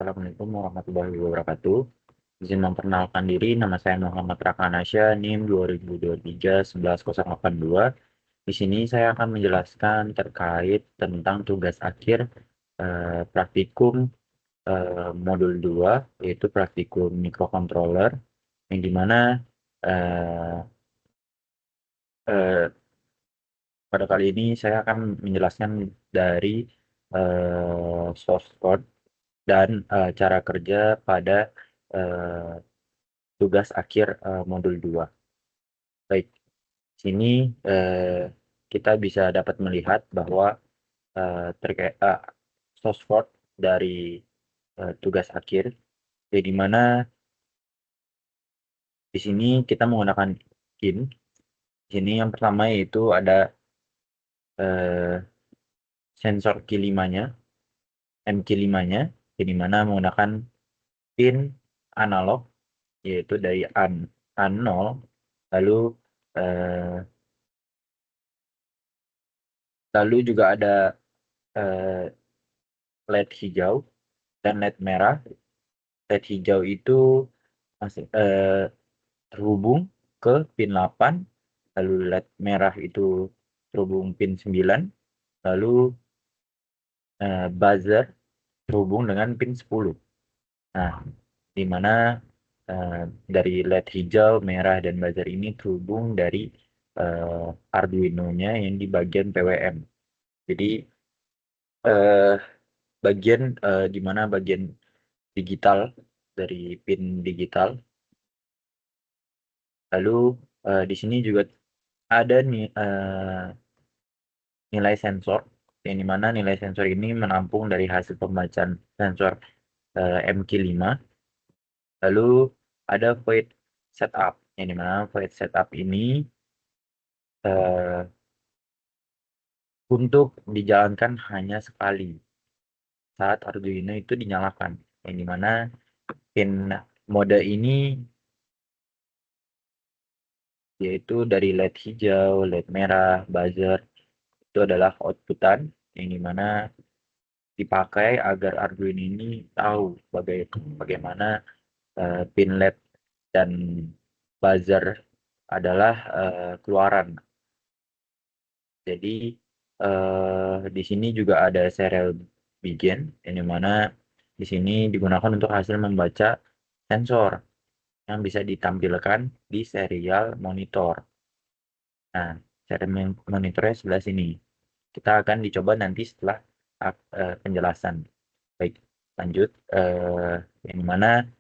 Assalamualaikum warahmatullahi wabarakatuh. Izin memperkenalkan diri, nama saya Muhammad Raka Nasya, NIM 2023-11082. Di sini saya akan menjelaskan terkait tentang tugas akhir praktikum modul 2, yaitu praktikum microcontroller, yang dimana eh, eh, pada kali ini saya akan menjelaskan dari source code dan cara kerja pada eh, tugas akhir modul 2. Baik, sini kita bisa dapat melihat bahwa terkait source code dari tugas akhir, di mana di sini kita menggunakan in. Di sini yang pertama yaitu ada sensor Q5-nya, MQ5-nya, di mana menggunakan pin analog yaitu dari A0, lalu eh, juga ada LED hijau dan LED merah. LED hijau itu masih terhubung ke pin 8, lalu LED merah itu terhubung pin 9, lalu buzzer terhubung dengan pin 10. Nah, di mana dari LED hijau, merah, dan buzzer ini terhubung dari Arduino-nya yang di bagian PWM. Jadi bagian di mana bagian digital dari pin digital. Lalu di sini juga ada nih nilai sensor, yang dimana nilai sensor ini menampung dari hasil pembacaan sensor MQ5. Lalu ada void setup, yang dimana void setup ini untuk dijalankan hanya sekali saat Arduino itu dinyalakan, yang dimana pin mode ini yaitu dari LED hijau, LED merah, buzzer, itu adalah outputan, yang dimana dipakai agar Arduino ini tahu bagaimana pin LED dan buzzer adalah keluaran. Jadi di sini juga ada serial begin, yang dimana di sini digunakan untuk hasil membaca sensor yang bisa ditampilkan di serial monitor. Nah, serial monitornya sebelah sini. Kita akan dicoba nanti setelah penjelasan. Baik, lanjut. Yang mana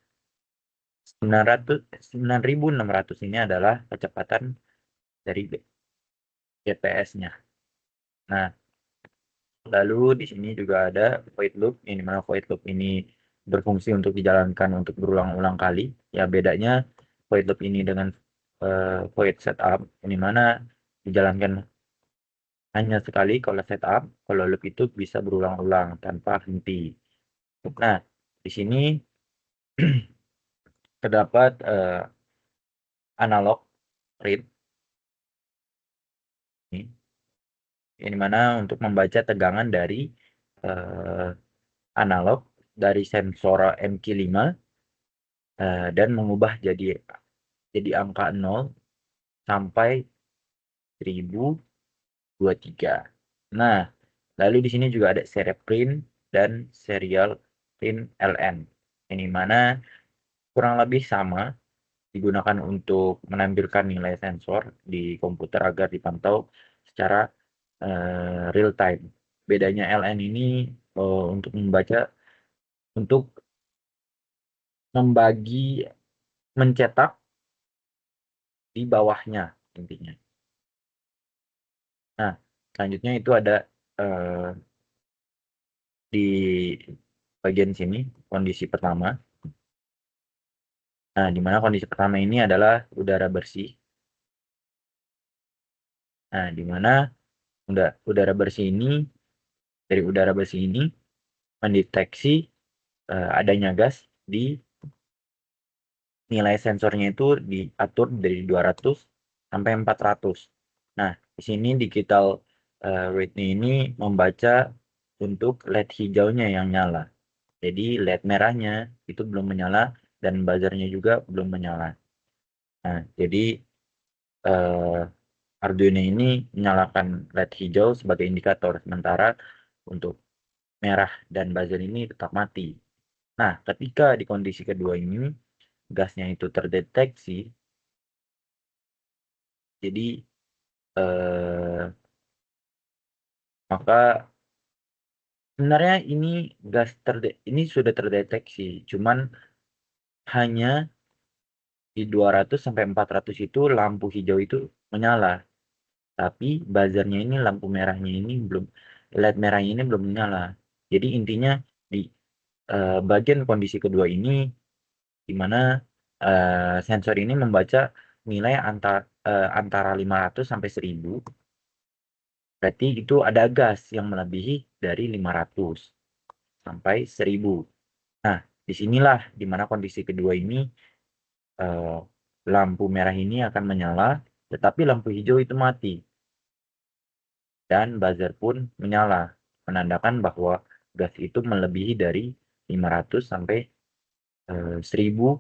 9600 ini adalah kecepatan dari GPS-nya. Nah, lalu di sini juga ada void loop, ini mana void loop ini berfungsi untuk dijalankan untuk berulang-ulang kali. Ya, bedanya void loop ini dengan void setup, ini mana dijalankan hanya sekali kalau setup, kalau loop itu bisa berulang-ulang tanpa henti. Nah, di sini terdapat analog read, ini mana untuk membaca tegangan dari eh, analog dari sensor MQ5 dan mengubah jadi angka 0 sampai 1023. Nah, lalu di sini juga ada serial print dan serial print LN. Ini mana kurang lebih sama, digunakan untuk menampilkan nilai sensor di komputer agar dipantau secara real time. Bedanya LN ini untuk untuk mencetak di bawahnya intinya. Nah, selanjutnya itu ada di bagian sini kondisi pertama. Nah, di mana kondisi pertama ini adalah udara bersih. Nah, di mana udara bersih ini mendeteksi adanya gas di nilai sensornya itu diatur dari 200 sampai 400. Nah, di sini digital rate ini membaca untuk LED hijaunya yang nyala. Jadi LED merahnya itu belum menyala dan buzzernya juga belum menyala. Nah, jadi Arduino ini menyalakan LED hijau sebagai indikator, sementara untuk merah dan buzzer ini tetap mati. Nah, ketika di kondisi kedua ini gasnya itu terdeteksi, jadi maka sebenarnya ini sudah terdeteksi, cuman hanya di 200 sampai 400 itu lampu hijau itu menyala, tapi buzzernya ini lampu merahnya ini belum, LED merahnya ini belum menyala. Jadi intinya di bagian kondisi kedua ini, di mana sensor ini membaca nilai antara 500 sampai 1000, berarti itu ada gas yang melebihi dari 500 sampai 1000. Nah, disinilah dimana kondisi kedua ini lampu merah ini akan menyala, tetapi lampu hijau itu mati. Dan buzzer pun menyala, menandakan bahwa gas itu melebihi dari 500 sampai 1000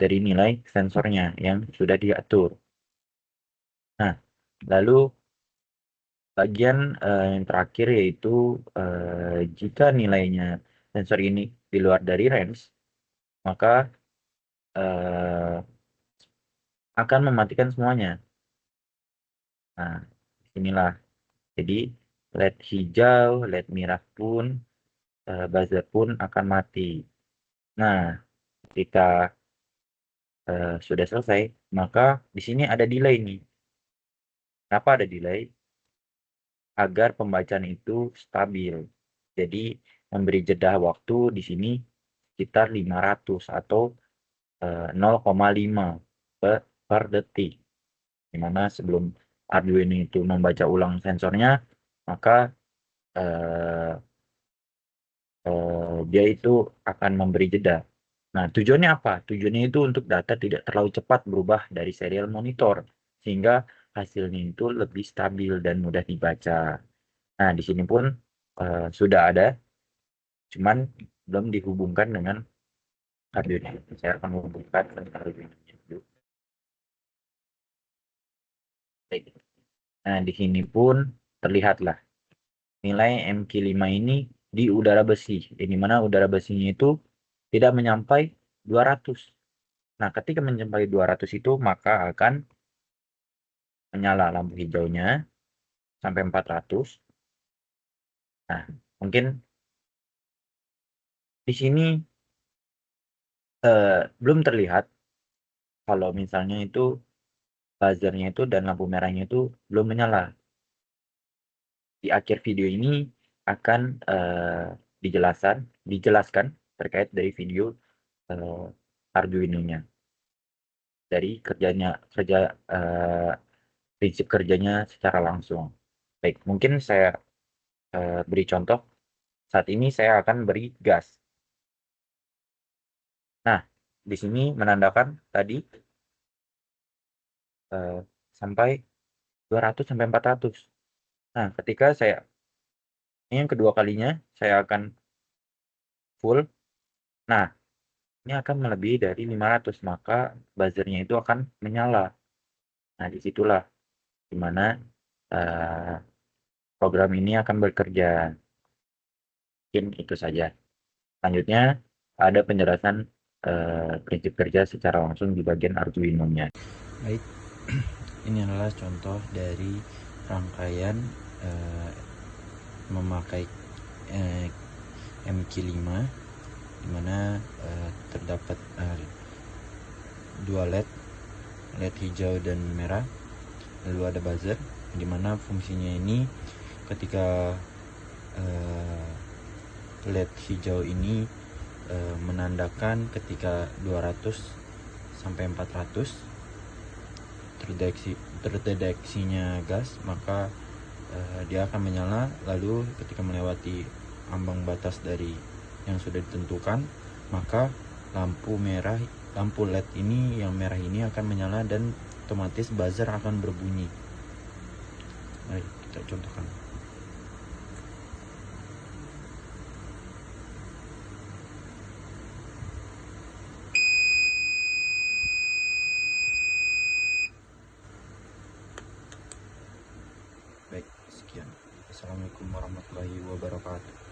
dari nilai sensornya yang sudah diatur. Nah, lalu bagian yang terakhir yaitu jika nilainya sensor ini di luar dari range, maka akan mematikan semuanya. Nah, inilah. Jadi LED hijau, LED merah pun, buzzer pun akan mati. Nah, ketika sudah selesai, maka di sini ada delay nih. Kenapa ada delay? Agar pembacaan itu stabil. Jadi memberi jeda waktu di sini sekitar 500 atau 0,5 per detik. Dimana sebelum Arduino itu membaca ulang sensornya, maka dia itu akan memberi jeda. Nah, tujuannya apa? Tujuannya itu untuk data tidak terlalu cepat berubah dari serial monitor, sehingga hasilnya itu lebih stabil dan mudah dibaca. Nah, di sini pun sudah ada, cuman belum dihubungkan dengan Arduino. Saya akan menghubungkan dengan Arduino dulu. Nah, di sini pun terlihatlah nilai MQ5 ini di udara besi, di mana udara besinya itu tidak menyampai 200. Nah, ketika mencapai 200 itu, maka akan menyala lampu hijaunya sampai 400. Nah, mungkin di sini belum terlihat kalau misalnya itu buzzernya itu dan lampu merahnya itu belum menyala. Di akhir video ini akan dijelaskan terkait dari video Arduino-nya, dari prinsip kerjanya secara langsung. Baik, mungkin saya beri contoh. Saat ini saya akan beri gas. Nah, di sini menandakan tadi sampai 200 sampai 400. Nah, ketika ini yang kedua kalinya saya akan full. Nah, ini akan melebihi dari 500, maka buzzernya itu akan menyala. Nah, disitulah dimana program ini akan bekerja. Mungkin itu saja. Selanjutnya ada penjelasan prinsip kerja secara langsung di bagian Arduino-nya. Baik, ini adalah contoh dari rangkaian memakai MQ5, di mana terdapat dua LED hijau dan merah, lalu ada buzzer, di mana fungsinya ini ketika LED hijau ini menandakan ketika 200 sampai 400 terdeteksinya gas, maka dia akan menyala. Lalu ketika melewati ambang batas dari yang sudah ditentukan, maka lampu LED ini yang merah ini akan menyala dan otomatis buzzer akan berbunyi. Mari kita contohkan. Sekian. Assalamualaikum warahmatullahi wabarakatuh.